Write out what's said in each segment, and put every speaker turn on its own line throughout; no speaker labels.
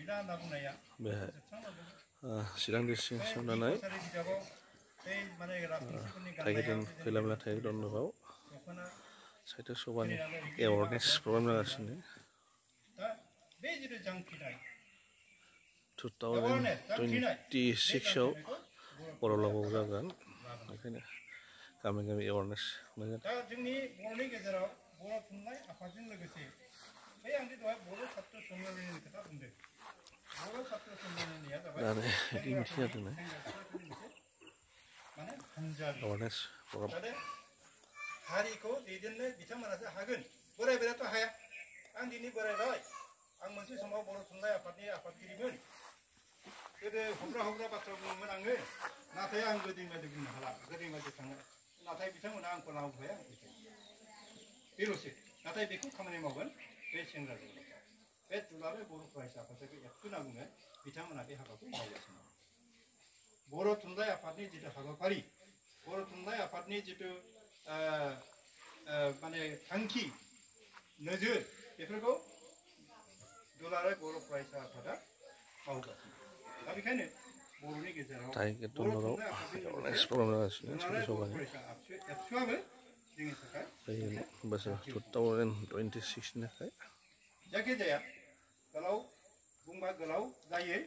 बेहाय चिरां डिस्ट्रिक्ट सोंनानै थाइगिरदोन खैलामैला थाइगिरदोन न'आव साहित्य सभानि एवारनेस प्रग्राम जागासिनो 2026 आव बर'लावआव जागोन बेखायनो गामि गामि एवारनेस मोनगोन दा जोंनि बर'नि गेजेराव बर' थुनलाइ आफादजों लोगोसे बै आं दहाय बर' छात्र सम्मेलननि खोथा बुंदों बर' छात्र सम्मेलननिया जाबाय बिदि मिथिं जादों माने हानजा एवारनेस प्रग्राम हारिखौ दैदेननो बिथांमोनासो हागोन बोरायबाथ' हाया आं दिनै बोरायबाय आं मोनसे समाव बर' थुनलाइ आफादनि आफादगिरिमोन गोदो हब्रा हब्रा बाथ्रा बुङोमोन आङो नाथाय आं गोदै मादै बुंनो हाला गोदै मादै थाङो नाथाय बिथांमोना आंखौ लाबोबाय आं बेल'सो नाथाय बेखौ खामानि मावगोन बे सेंग्राजों बे दुलाराय बर' फरायसा आफादखौ एबसु होनना बुङो बिथांमोना बे हाबाखौ मावगासिनो बर' थुनलाइ आफादनि जिथु हाबाफारि बर' थुनलाइ आफादनि जिथु माने थांखि नोजोर बेफोरखौ दुलाराय बर' फरायसा आफादा मावगासिनो दा बेखायनो बर'नि गेजेराव बर' थुनलाइ आफादजों लोगोसे दुलाराय बर' फरायसा एबसुआबो जोंनि थाखाय बोसोर 2026 निफ्राय
जायखिजाया गोलाव बुंबा गोलाव जायो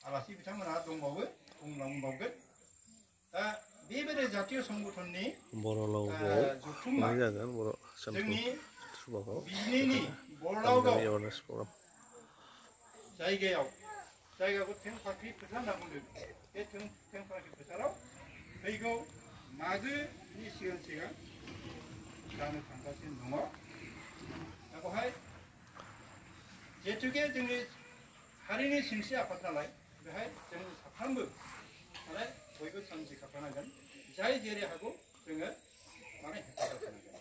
आलासि बिथांमोनहा दंबावो बुंलांबावगोन दा बेबायदि जातीय संगठननि
बर'लावआव जागोन बर'
जोंनि
सभाखौ
बिजिनिनि
बर'लावआव एवारनेस प्रग्राम
जायगाखौ थेंफाख्रि फोथार होनना बुंदों बे थेंफाख्रि फोथाराव फैगौ मागोनि सिगां जानो थांगासिनो दङ दा बेवहाय जिहेतुके जोंनि हारिनि सिनस्रि आफाद नालाय बेहाय जों साफ्रोमबो माने बयबो सांग्रांथि खालामनांगोन जाय जेरै हागौ जोङो माने हेफाजाब होनांगोन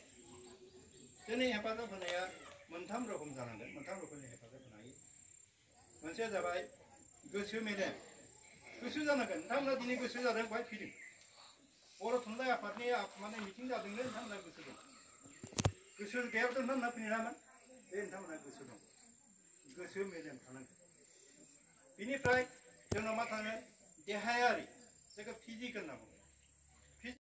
दिनै हेफाजाब होनाया मोनथाम रोखोम जानांगोन मोनथाम रोखोमनि हेफाजाब होनो हायो मोनसेया जाबाय गोसो मेलेम गोसो जानांगोन नोंथांमोना दिनै गोसो जादों बेवहाय फैदों बर' थुनलाइ आफादनि माने मिथिं जादोंनो नोंथांमोना गोसो दं गोसो गैयाबाथ' नोंथांमोना फैनो हायामोन बे नोंथांमोना गोसो दं गोसो मेलेम थानांगोन बिनिफ्राय जोंनाव मा थाङो देहायारि जायखौ फिजिकेल होनना बुङो